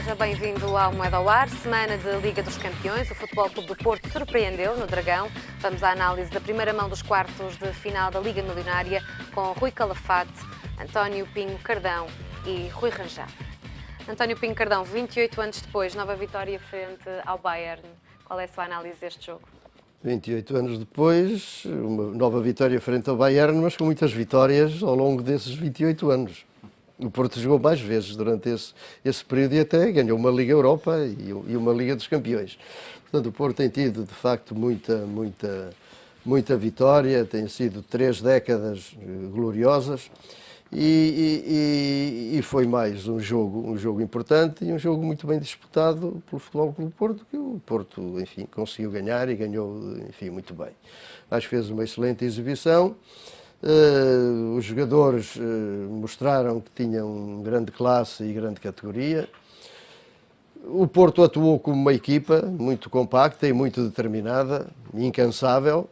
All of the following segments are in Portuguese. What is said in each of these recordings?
seja bem-vindo ao Moeda ao Ar, semana de Liga dos Campeões. O Futebol Clube do Porto surpreendeu no Dragão. Vamos à análise da primeira mão dos quartos de final da Liga Milionária com Rui Calafate, António Pinho Cardão e Rui Rangel. António Pinho Cardão, 28 anos depois, nova vitória frente ao Bayern. Qual é a sua análise deste jogo? 28 anos depois, uma nova vitória frente ao Bayern, mas com muitas vitórias ao longo desses 28 anos. O Porto jogou mais vezes durante esse período e até ganhou uma Liga Europa e uma Liga dos Campeões. Portanto, o Porto tem tido, de facto, muita vitória, tem sido 3 décadas gloriosas e foi mais um jogo importante e um jogo muito bem disputado pelo Futebol Clube do Porto, que o Porto, enfim, conseguiu ganhar e ganhou, enfim, muito bem. Acho que fez uma excelente exibição. Os jogadores mostraram que tinham grande classe e grande categoria. O Porto atuou como uma equipa muito compacta e muito determinada, incansável,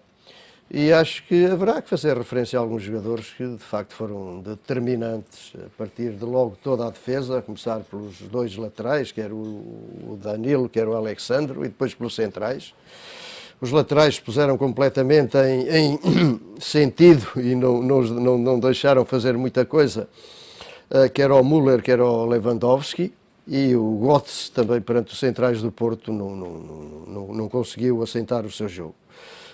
e acho que haverá que fazer referência a alguns jogadores que de facto foram determinantes a partir de logo toda a defesa, a começar pelos 2 laterais, quer o Danilo, quer o Alexandre, e depois pelos centrais. Os laterais puseram completamente em sentido e não deixaram fazer muita coisa, quer o Müller, quer o Lewandowski, e o Götze também perante os centrais do Porto não conseguiu assentar o seu jogo.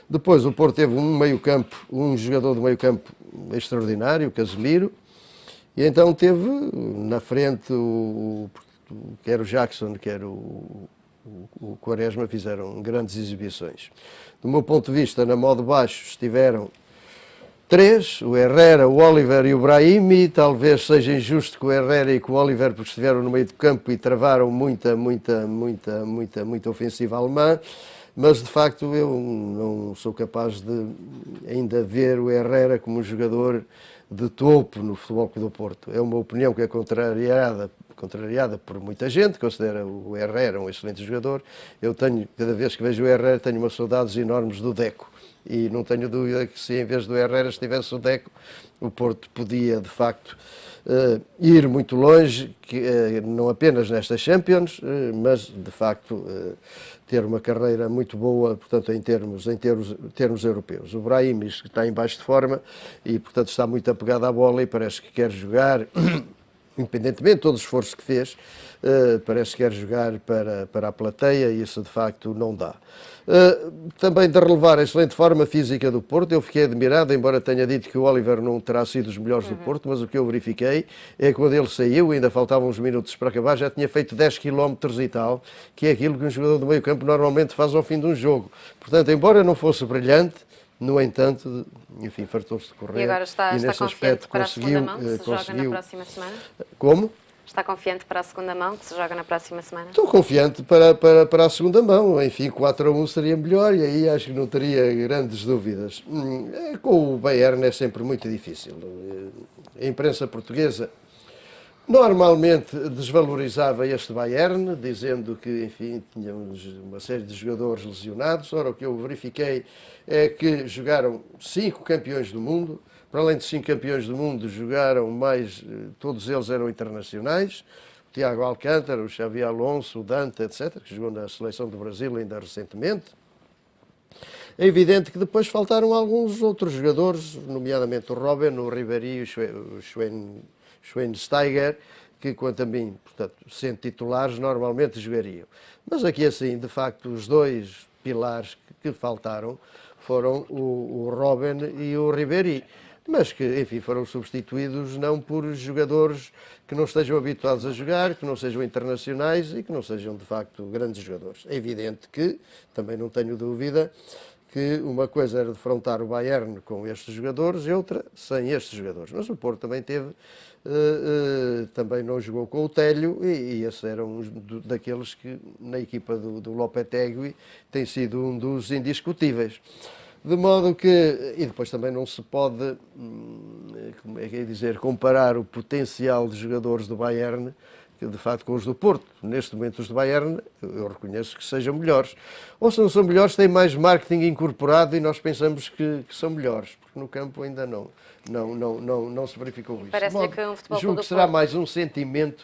Depois o Porto teve um jogador de meio campo extraordinário, o Casemiro, e então teve na frente quer o Jackson, quer o Quaresma, fizeram grandes exibições. Do meu ponto de vista, na modo baixo estiveram 3, o Herrera, o Oliver e o Brahimi. Talvez seja injusto com o Herrera e com o Oliver, porque estiveram no meio do campo e travaram muita ofensiva alemã, mas de facto eu não sou capaz de ainda ver o Herrera como um jogador de topo no Futebol Clube do Porto. É uma opinião que é contrariada por muita gente, considera o Herrera um excelente jogador. Eu cada vez que vejo o Herrera, tenho umas saudades enormes do Deco. E não tenho dúvida que se em vez do Herrera estivesse o Deco, o Porto podia, de facto, ir muito longe, não apenas nesta Champions, mas, de facto, ter uma carreira muito boa, portanto, em termos europeus. O Brahim está em baixo de forma e, portanto, está muito apegado à bola e parece que quer jogar, independentemente de todo o esforço que fez, parece que quer jogar para a plateia e isso, de facto, não dá. Também de relevar a excelente forma física do Porto, eu fiquei admirado, embora tenha dito que o Oliver não terá sido dos melhores do Porto, mas o que eu verifiquei é que quando ele saiu, ainda faltavam uns minutos para acabar, já tinha feito 10 km e tal, que é aquilo que um jogador do meio campo normalmente faz ao fim de um jogo. Portanto, embora não fosse brilhante, no entanto, enfim, fartou-se de correr. E agora está nesse confiante aspecto para a segunda mão, que se joga na conseguiu. próxima semana? Como? Está confiante para a segunda mão, que se joga na próxima semana? Estou confiante para a segunda mão. Enfim, 4-1 seria melhor e aí acho que não teria grandes dúvidas. Com o Bayern é sempre muito difícil. A imprensa portuguesa normalmente desvalorizava este Bayern, dizendo que, enfim, tínhamos uma série de jogadores lesionados. Ora, o que eu verifiquei é que jogaram 5 campeões do mundo. Para além de 5 campeões do mundo, jogaram mais, todos eles eram internacionais. O Thiago Alcântara, o Xavi Alonso, o Dante, etc., que jogou na seleção do Brasil ainda recentemente. É evidente que depois faltaram alguns outros jogadores, nomeadamente o Robben, o Ribéry e o Schweinsteiger, que, quanto a mim, portanto, sendo titulares, normalmente jogariam. Mas aqui, assim, de facto, os 2 pilares que faltaram foram o Robben e o Ribéry. Mas que, enfim, foram substituídos não por jogadores que não estejam habituados a jogar, que não sejam internacionais e que não sejam, de facto, grandes jogadores. É evidente que, também não tenho dúvida, que uma coisa era defrontar o Bayern com estes jogadores e outra sem estes jogadores. Mas o Porto também também não jogou com o Télio e esses eram daqueles que, na equipa do Lopetegui, tem sido um dos indiscutíveis. De modo que, e depois também não se pode, como é que é dizer, comparar o potencial de jogadores do Bayern, que de facto com os do Porto. Neste momento os do Bayern, eu reconheço que sejam melhores. Ou se não são melhores, têm mais marketing incorporado e nós pensamos que são melhores, porque no campo ainda não se verificou isso. Parece-lhe que um futebol julgo que será mais um sentimento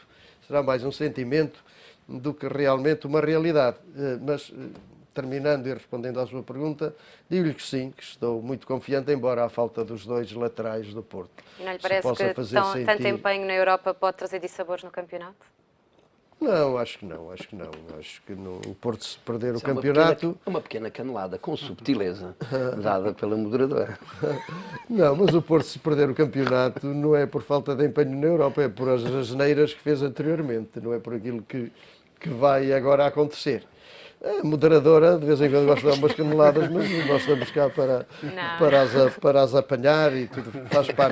do que realmente uma realidade. Mas, terminando e respondendo à sua pergunta, digo-lhe que sim, que estou muito confiante, embora a falta dos dois laterais do Porto. E não lhe parece que tanto empenho na Europa pode trazer dissabores no campeonato? Não, acho que não. Acho que o Porto, se perder o campeonato... Uma pequena canelada, com subtileza, dada pela moderadora. Não, mas o Porto, se perder o campeonato, não é por falta de empenho na Europa, é por as asneiras que fez anteriormente, não é por aquilo que vai agora acontecer. A moderadora, de vez em quando, gosta de dar umas caneladas, mas nós estamos cá para as apanhar e tudo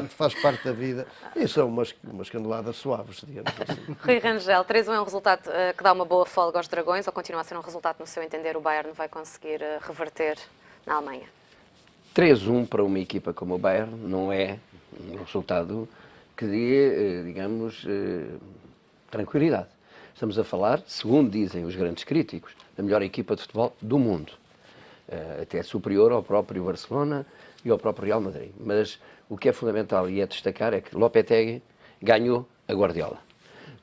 faz parte da vida. E são umas caneladas suaves, digamos assim. Rui Rangel, 3-1 é um resultado que dá uma boa folga aos Dragões, ou continua a ser um resultado, no seu entender, o Bayern vai conseguir reverter na Alemanha? 3-1 para uma equipa como o Bayern não é um resultado que dê, digamos, tranquilidade. Estamos a falar, segundo dizem os grandes críticos, da melhor equipa de futebol do mundo. Até superior ao próprio Barcelona e ao próprio Real Madrid. Mas o que é fundamental e é destacar é que Lopetegui ganhou a Guardiola.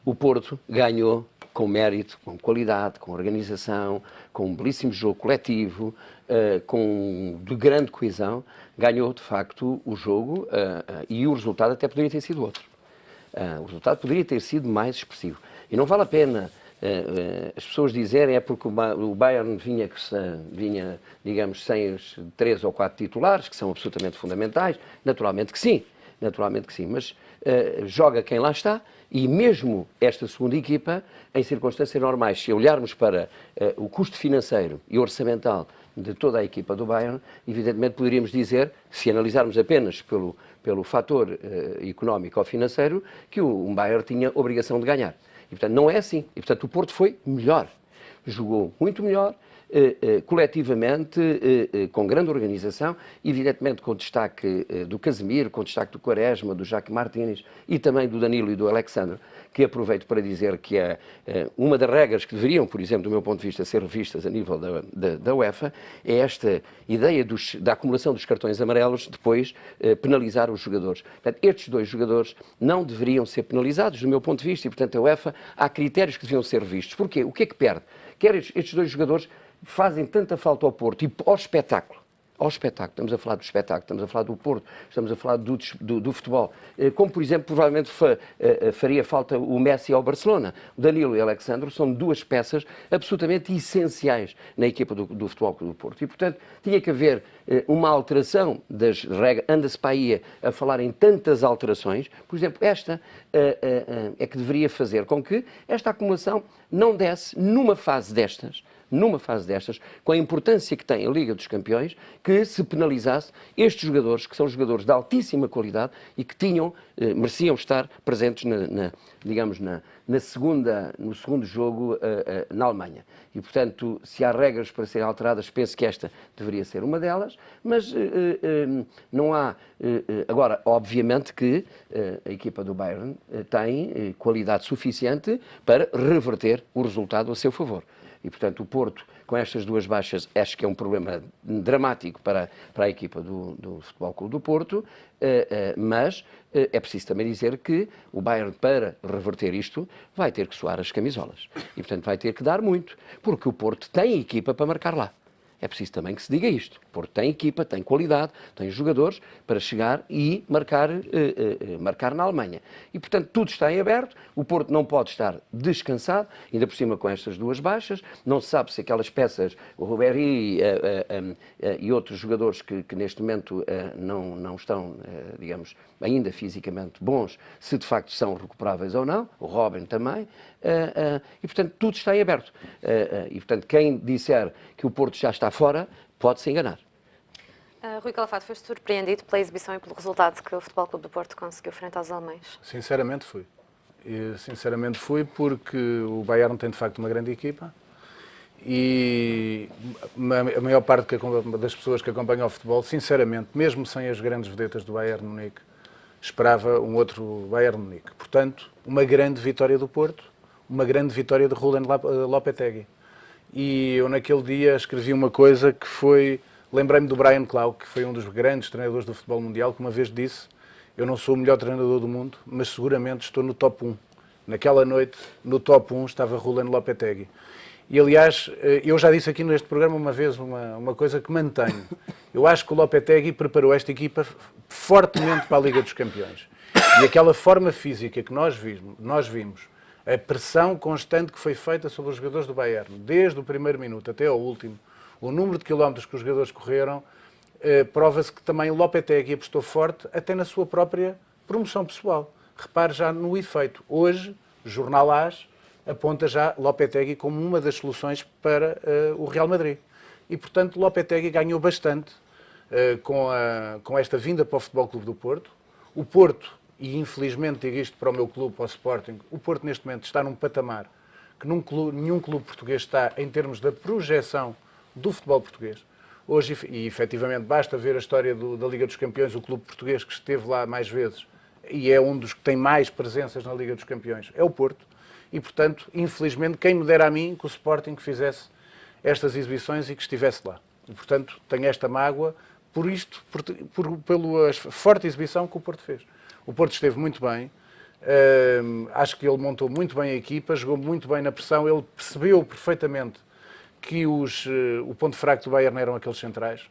O Porto ganhou com mérito, com qualidade, com organização, com um belíssimo jogo coletivo, de grande coesão, ganhou de facto o jogo e o resultado até poderia ter sido outro. O resultado poderia ter sido mais expressivo. E não vale a pena as pessoas dizerem é porque o Bayern vinha, digamos, sem os 3 ou 4 titulares, que são absolutamente fundamentais. Naturalmente que sim, mas joga quem lá está e mesmo esta segunda equipa, em circunstâncias normais, se olharmos para o custo financeiro e orçamental de toda a equipa do Bayern, evidentemente poderíamos dizer, se analisarmos apenas pelo fator económico ou financeiro, que o Bayern tinha obrigação de ganhar. E, portanto, não é assim. E, portanto, o Porto foi melhor. Jogou muito melhor, coletivamente, com grande organização, evidentemente com destaque do Casemiro, com destaque do Quaresma, do Jacques Martínez e também do Danilo e do Alexandre, que aproveito para dizer que é uma das regras que deveriam, por exemplo, do meu ponto de vista, ser revistas a nível da UEFA, é esta ideia da acumulação dos cartões amarelos, depois penalizar os jogadores. Portanto, estes dois jogadores não deveriam ser penalizados, do meu ponto de vista, e, portanto, a UEFA, há critérios que deviam ser revistos. Porquê? O que é que perde? Quer estes dois jogadores fazem tanta falta ao Porto e ao espetáculo. Estamos a falar do espetáculo, estamos a falar do Porto, estamos a falar do futebol. Como, por exemplo, provavelmente faria falta o Messi ao Barcelona. O Danilo e o Alexandre são duas peças absolutamente essenciais na equipa do Futebol Clube do Porto. E, portanto, tinha que haver uma alteração das regras. Anda-se para aí a falar em tantas alterações. Por exemplo, esta é que deveria fazer com que esta acumulação não desse numa fase destas, com a importância que tem a Liga dos Campeões, que se penalizasse estes jogadores, que são jogadores de altíssima qualidade e que mereciam estar presentes no segundo jogo na Alemanha. E, portanto, se há regras para serem alteradas, penso que esta deveria ser uma delas, mas não há... Agora, obviamente que a equipa do Bayern tem qualidade suficiente para reverter o resultado a seu favor. E, portanto, o Porto, com estas duas baixas, acho que é um problema dramático para a equipa do Futebol Clube do Porto, mas é preciso também dizer que o Bayern, para reverter isto, vai ter que suar as camisolas. E, portanto, vai ter que dar muito, porque o Porto tem equipa para marcar lá. É preciso também que se diga isto. O Porto tem equipa, tem qualidade, tem jogadores para chegar e marcar na Alemanha. E, portanto, tudo está em aberto. O Porto não pode estar descansado, ainda por cima com estas duas baixas. Não se sabe se aquelas peças, o Ribéry e outros jogadores que neste momento não estão, digamos, ainda fisicamente bons, se de facto são recuperáveis ou não. O Robin também. E, portanto, tudo está em aberto. E, portanto, quem disser que o Porto já está fora, pode se enganar. Rui Calafate, foste surpreendido pela exibição e pelo resultado que o Futebol Clube do Porto conseguiu frente aos alemães? Sinceramente fui. Sinceramente fui porque o Bayern tem de facto uma grande equipa e a maior parte das pessoas que acompanham o futebol, sinceramente, mesmo sem as grandes vedetas do Bayern Munique, esperava um outro Bayern Munique. Portanto, uma grande vitória do Porto, uma grande vitória de Roland Lopetegui. E eu naquele dia escrevi uma coisa que foi... Lembrei-me do Brian Clough, que foi um dos grandes treinadores do futebol mundial, que uma vez disse: eu não sou o melhor treinador do mundo, mas seguramente estou no top 1 naquela noite, no top 1, estava Roland Lopetegui. E, aliás, eu já disse aqui neste programa uma vez uma coisa que mantenho. Eu acho que o Lopetegui preparou esta equipa fortemente para a Liga dos Campeões. E aquela forma física que nós vimos, a pressão constante que foi feita sobre os jogadores do Bayern, desde o primeiro minuto até ao último, o número de quilómetros que os jogadores correram, prova-se que também o Lopetegui apostou forte até na sua própria promoção pessoal. Repare já no efeito. Hoje, o Jornal AS aponta já Lopetegui como uma das soluções para o Real Madrid. E, portanto, Lopetegui ganhou bastante com esta vinda para o Futebol Clube do Porto. O Porto, e infelizmente digo isto para o meu clube, para o Sporting, o Porto neste momento está num patamar que nenhum clube português está em termos da projeção do futebol português. Hoje, e efetivamente, basta ver a história da Liga dos Campeões, o clube português que esteve lá mais vezes e é um dos que tem mais presenças na Liga dos Campeões, é o Porto. E, portanto, infelizmente, quem me dera a mim que o Sporting fizesse estas exibições e que estivesse lá. E, portanto, tenho esta mágoa pela forte exibição que o Porto fez. O Porto esteve muito bem, acho que ele montou muito bem a equipa, jogou muito bem na pressão, ele percebeu perfeitamente que o ponto fraco do Bayern eram aqueles centrais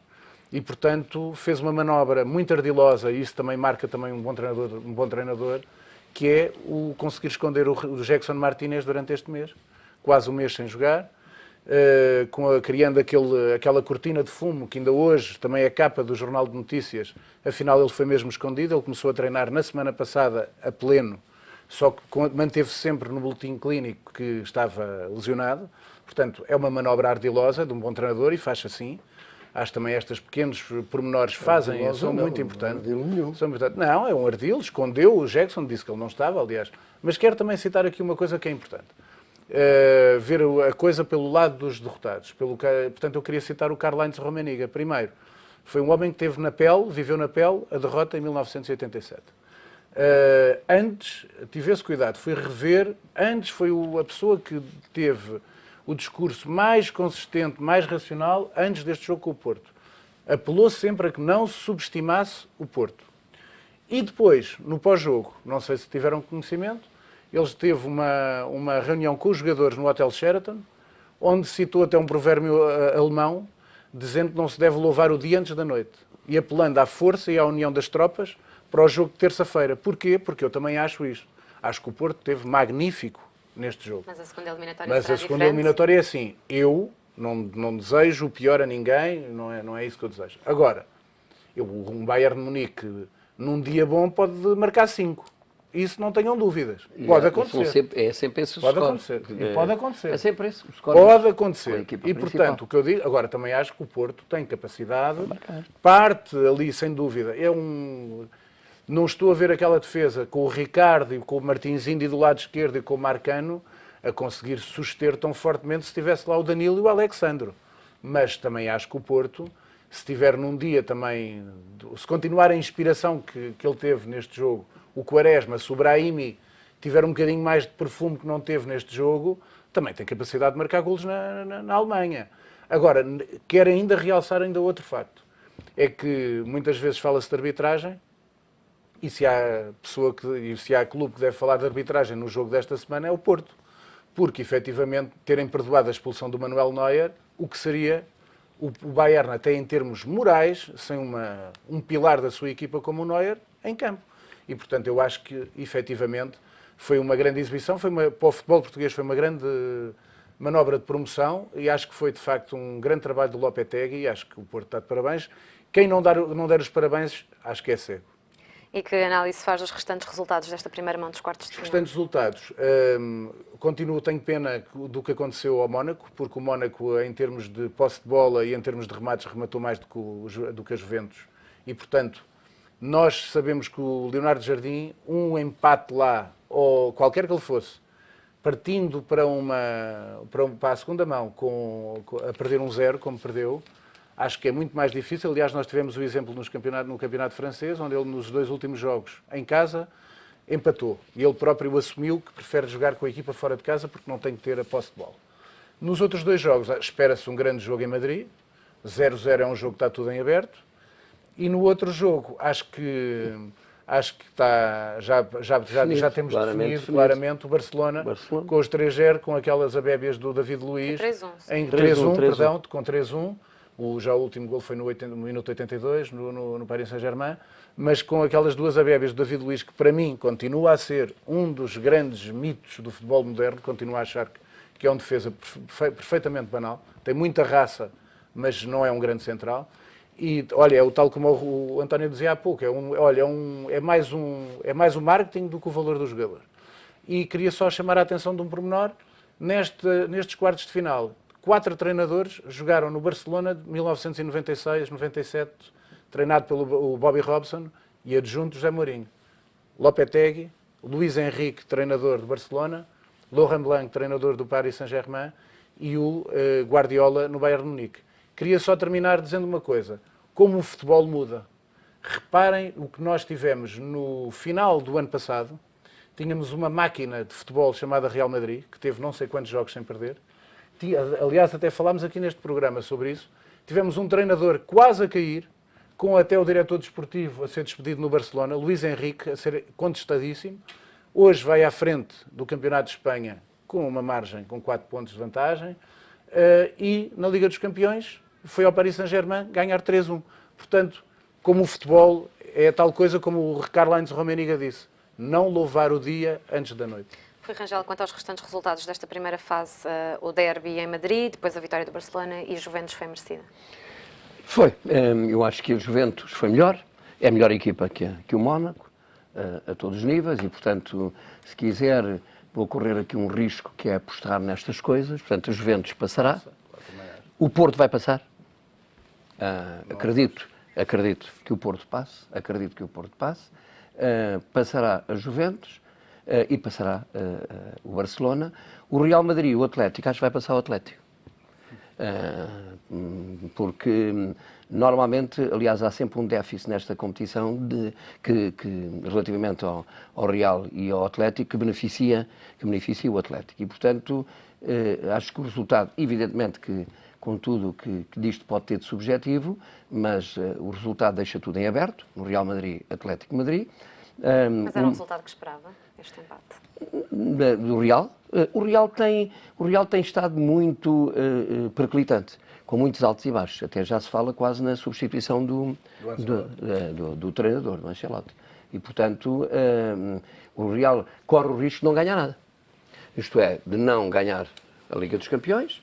e, portanto, fez uma manobra muito ardilosa, e isso também marca também um bom treinador, que é o conseguir esconder o Jackson Martínez durante este mês, quase um mês sem jogar, criando aquela cortina de fumo que ainda hoje também é capa do Jornal de Notícias. Afinal, ele foi mesmo escondido, ele começou a treinar na semana passada a pleno, só que manteve-se sempre no boletim clínico que estava lesionado. Portanto, é uma manobra ardilosa de um bom treinador e faz assim. Acho também estes pequenos pormenores são muito importantes. Não, é um ardil, escondeu o Jackson, disse que ele não estava, aliás. Mas quero também citar aqui uma coisa que é importante. Ver a coisa pelo lado dos derrotados. Portanto, eu queria citar o Karl-Heinz Rummenigge. Primeiro, foi um homem que viveu na pele a derrota em 1987. Antes, tive esse cuidado, fui rever, antes foi a pessoa que teve o discurso mais consistente, mais racional, antes deste jogo com o Porto. Apelou sempre a que não se subestimasse o Porto. E depois, no pós-jogo, não sei se tiveram conhecimento, ele teve uma reunião com os jogadores no Hotel Sheraton, onde citou até um provérbio alemão, dizendo que não se deve louvar o dia antes da noite, e apelando à força e à união das tropas para o jogo de terça-feira. Porquê? Porque eu também acho isto. Acho que o Porto teve magnífico neste jogo. Mas a segunda eliminatória será segunda eliminatória é assim. Eu não desejo o pior a ninguém, não é isso que eu desejo. Agora, um Bayern de Munique, num dia bom, pode marcar 5. Isso não tenham dúvidas. Pode acontecer. É sempre esse o pode score. Acontecer. Pode acontecer. É sempre esse o score. Pode acontecer. E, portanto, o que eu digo... Agora, também acho que o Porto tem capacidade. Parte ali, sem dúvida. Não estou a ver aquela defesa com o Ricardo e com o Martins Indi do lado esquerdo e com o Marcano a conseguir suster tão fortemente se tivesse lá o Danilo e o Alexandro. Mas também acho que o Porto, se tiver num dia também... Se continuar a inspiração que ele teve neste jogo, o Quaresma, se o Brahimi tiver um bocadinho mais de perfume que não teve neste jogo, também tem capacidade de marcar golos na Alemanha. Agora, quero ainda realçar outro facto. É que muitas vezes fala-se de arbitragem e se há clube que deve falar de arbitragem no jogo desta semana é o Porto. Porque, efetivamente, terem perdoado a expulsão do Manuel Neuer, o que seria o Bayern, até em termos morais, sem um pilar da sua equipa como o Neuer, em campo. E, portanto, eu acho que, efetivamente, foi uma grande exibição, para o futebol português foi uma grande manobra de promoção e acho que foi, de facto, um grande trabalho do Lopetegui e acho que o Porto está de parabéns. Quem não der os parabéns, acho que é cego. E que análise faz dos restantes resultados desta primeira mão dos quartos de final? Os restantes resultados. Tenho pena do que aconteceu ao Mónaco, porque o Mónaco, em termos de posse de bola e em termos de remates, rematou mais do que a Juventus. E, portanto, nós sabemos que o Leonardo Jardim, um empate lá, ou qualquer que ele fosse, partindo para a segunda mão, a perder 1-0, como perdeu, acho que é muito mais difícil. Aliás, nós tivemos o exemplo no campeonato francês, onde ele, nos 2 últimos jogos, em casa, empatou. E ele próprio assumiu que prefere jogar com a equipa fora de casa porque não tem que ter a posse de bola. Nos outros 2 jogos, espera-se um grande jogo em Madrid. 0-0 é um jogo que está tudo em aberto. E no outro jogo, acho que acho que já temos definido claramente o Barcelona. Com os 3-0, com aquelas abébias do David Luiz, em 3-1, perdão, com 3-1. Já o último gol foi no minuto 82, no Paris Saint-Germain, mas com aquelas duas abébias do David Luiz, que para mim continua a ser um dos grandes mitos do futebol moderno, continuo a achar que é um defesa perfeitamente banal, tem muita raça, mas não é um grande central. E, olha, é o tal como o António dizia há pouco, é mais o marketing do que o valor do jogador. E queria só chamar a atenção de um pormenor, nestes quartos de final, 4 treinadores jogaram no Barcelona de 1996-97, treinado pelo Bobby Robson e adjunto José Mourinho. Lopetegui, Luís Henrique, treinador do Barcelona, Laurent Blanc, treinador do Paris Saint-Germain, e o Guardiola no Bayern de Munique. Queria só terminar dizendo uma coisa. Como o futebol muda. Reparem o que nós tivemos no final do ano passado. Tínhamos uma máquina de futebol chamada Real Madrid, que teve não sei quantos jogos sem perder. Aliás, até falámos aqui neste programa sobre isso. Tivemos um treinador quase a cair, com até o diretor desportivo a ser despedido no Barcelona, Luís Henrique, a ser contestadíssimo. Hoje vai à frente do Campeonato de Espanha com uma margem, com 4 pontos de vantagem. E na Liga dos Campeões foi ao Paris Saint-Germain ganhar 3-1. Portanto, como o futebol é tal coisa como o Karl-Heinz Rummenigge disse, não louvar o dia antes da noite. Rui Rangel, quanto aos restantes resultados desta primeira fase, o derby em Madrid, depois a vitória do Barcelona e Juventus foi merecida? Foi. Eu acho que o Juventus foi melhor, é a melhor equipa que o Mónaco, a todos os níveis, e portanto, se quiser, vou correr aqui um risco que é apostar nestas coisas. Portanto, o Juventus passará, o Porto vai passar, acredito que o Porto passe, passará a Juventus e passará o Barcelona. O Real Madrid e o Atlético, acho que vai passar o Atlético. Porque normalmente, aliás, há sempre um déficit nesta competição que relativamente ao Real e ao Atlético que beneficia o Atlético. E, portanto, acho que o resultado, evidentemente que com tudo que disto pode ter de subjetivo, mas o resultado deixa tudo em aberto, no Real Madrid, Atlético Madrid. Mas era o resultado que esperava, este empate? Do Real? O Real tem estado muito perclitante, com muitos altos e baixos. Até já se fala quase na substituição do treinador, do Ancelotti. E, portanto, o Real corre o risco de não ganhar nada. Isto é, de não ganhar a Liga dos Campeões,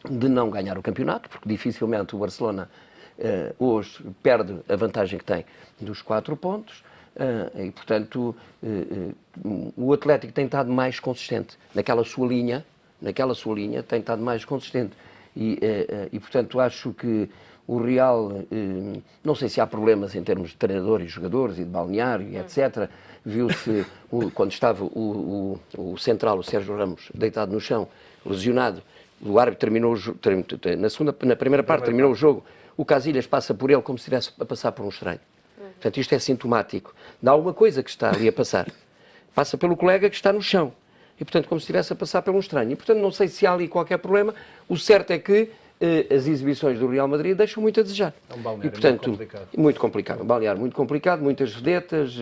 de não ganhar o campeonato, porque dificilmente o Barcelona hoje perde a vantagem que tem dos 4 pontos. E, portanto, o Atlético tem estado mais consistente naquela sua linha tem estado mais consistente. E, portanto, acho que o Real, não sei se há problemas em termos de treinador e jogadores e de balneário e etc. Viu-se, quando estava o central, o Sérgio Ramos, deitado no chão, lesionado, o árbitro terminou o jogo, na primeira parte terminou o jogo, o Casillas passa por ele como se estivesse a passar por um estranho. Portanto, isto é sintomático de alguma coisa que está ali a passar. Passa pelo colega que está no chão. E, portanto, como se estivesse a passar por um estranho. E, portanto, não sei se há ali qualquer problema. O certo é que as exibições do Real Madrid deixam muito a desejar. É um balneário, e, portanto, muito complicado. Um balneário muito complicado, muitas vedetas,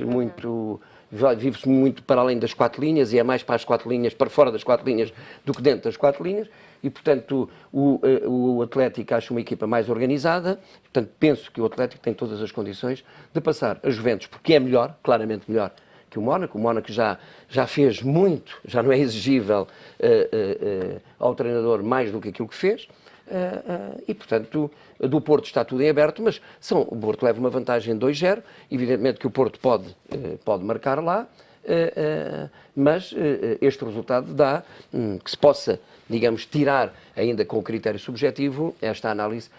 vive-se muito para além das 4 linhas e é mais para as 4 linhas, para fora das 4 linhas do que dentro das 4 linhas. E, portanto, o Atlético acho uma equipa mais organizada. Portanto, penso que o Atlético tem todas as condições de passar a Juventus, porque é melhor, claramente melhor que o Mónaco. O Mónaco já fez muito, já não é exigível ao treinador mais do que aquilo que fez. E, portanto, do Porto está tudo em aberto, mas o Porto leva uma vantagem de 2-0. Evidentemente que o Porto pode marcar lá, mas este resultado dá que se possa, digamos, tirar, ainda com o critério subjetivo, esta análise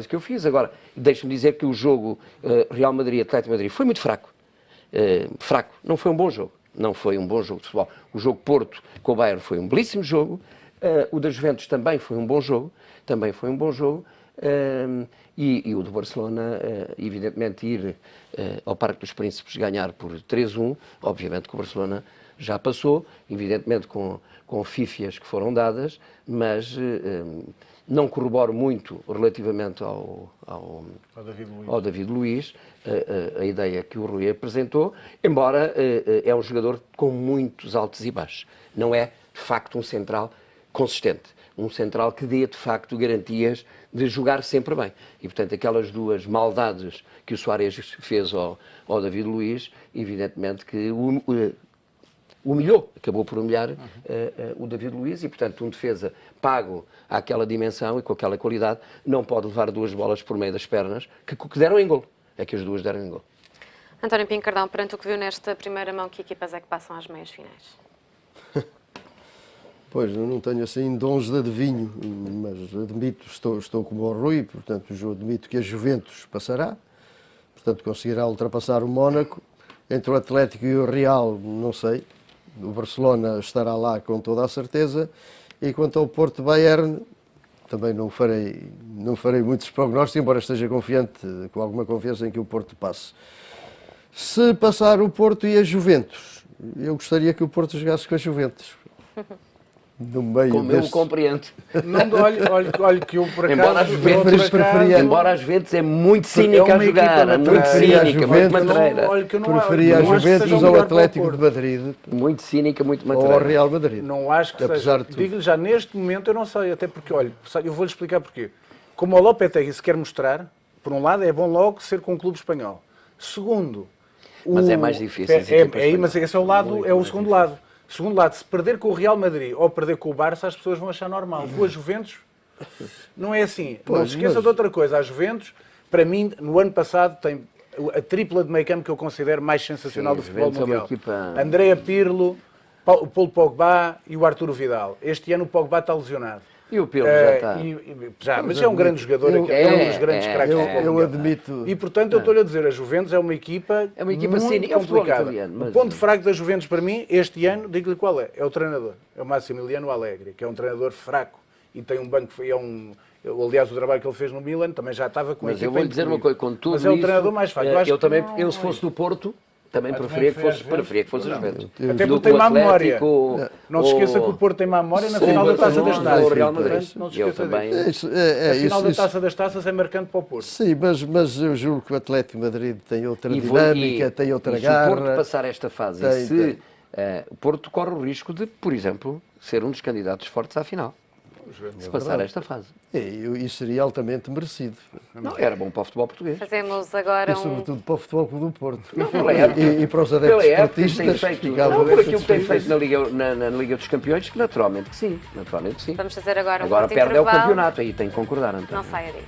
que eu fiz. Agora, deixe-me dizer que o jogo Real Madrid-Atlético Madrid foi muito fraco. Fraco, não foi um bom jogo. Não foi um bom jogo de futebol. O jogo Porto com o Bayern foi um belíssimo jogo. O da Juventus também foi um bom jogo. E o do Barcelona, evidentemente, ir ao Parque dos Príncipes ganhar por 3-1, obviamente que o Barcelona já passou, evidentemente com fífias que foram dadas, mas não corroboro muito relativamente ao David Luiz, a ideia que o Rui apresentou, embora é um jogador com muitos altos e baixos. Não é, de facto, um central consistente. Um central que dê, de facto, garantias de jogar sempre bem. E, portanto, aquelas duas maldades que o Suárez fez ao David Luiz, evidentemente que humilhou, acabou por humilhar o David Luiz e, portanto, um defesa pago àquela dimensão e com aquela qualidade não pode levar duas bolas por meio das pernas que deram em gol. É que as duas deram em gol. António Pinho Cardão, perante o que viu nesta primeira mão, que equipas é que passam às meias finais? Pois, eu não tenho assim dons de adivinho, mas admito, estou como o Rui, portanto, eu admito que a Juventus passará, portanto, conseguirá ultrapassar o Mónaco. Entre o Atlético e o Real, não sei, o Barcelona estará lá com toda a certeza, e quanto ao Porto-Bayern, também não farei muitos prognósticos, embora esteja confiante, com alguma confiança em que o Porto passe. Se passar o Porto e a Juventus, eu gostaria que o Porto jogasse com a Juventus. No meio como eu o compreendo. Olha que eu por acaso... Embora a Juventus é muito cínica a jogar, muito cínica, muito matreira. Preferia a Juventus ao Atlético de Madrid. Muito cínica, muito matreira. Ou ao Real Madrid. Não acho que seja. Digo-lhe já, neste momento eu não sei, até porque, olha, eu vou-lhe explicar porquê. Como o Lopetegui se quer mostrar, por um lado é bom logo ser com um clube espanhol. Segundo... Mas é mais difícil. Mas esse é o lado, é o segundo lado. Segundo lado, se perder com o Real Madrid ou perder com o Barça, as pessoas vão achar normal. Com a Juventus, não é assim. Não se esqueça de outra coisa. A Juventus, para mim, no ano passado, tem a tripla de meio campo que eu considero mais sensacional do futebol mundial. Andrea Pirlo, o Paul Pogba e o Arturo Vidal. Este ano o Pogba está lesionado. E o Pirlo já está. Mas é um grande jogador, é um dos grandes craques do futebol. Eu admito. E portanto eu estou-lhe a dizer, a Juventus é uma equipa muito cínica, complicada. O ponto fraco da Juventus para mim, este ano, digo-lhe qual é o treinador. É o Massimiliano Allegri, que é um treinador fraco e tem um banco, aliás, o trabalho que ele fez no Milan também já estava com a equipa. Mas eu vou lhe dizer uma coisa, com tudo mas é o treinador mais fraco. Eu se fosse do Porto, também preferia que fosse a Juventus. Até porque tem má memória. Não se esqueça que o Porto tem má memória na final da Taça das Taças. Não se esqueça disso. A final da Taça das Taças é marcante para o Porto. Sim, mas eu julgo que o Atlético de Madrid tem outra dinâmica, tem outra garra. Se o Porto passar esta fase, o Porto corre o risco de, por exemplo, ser um dos candidatos fortes à final. Se passar esta fase. Isso seria altamente merecido. Não, era bom para o futebol português. Fazemos agora sobretudo para o Futebol Clube do Porto. Não, e para os adeptos portistas. Por aquilo que tem feito na Liga dos Campeões, que naturalmente que sim. Vamos fazer agora um Agora curto perde intervalo. o campeonato, aí tem que concordar. Não saia daí.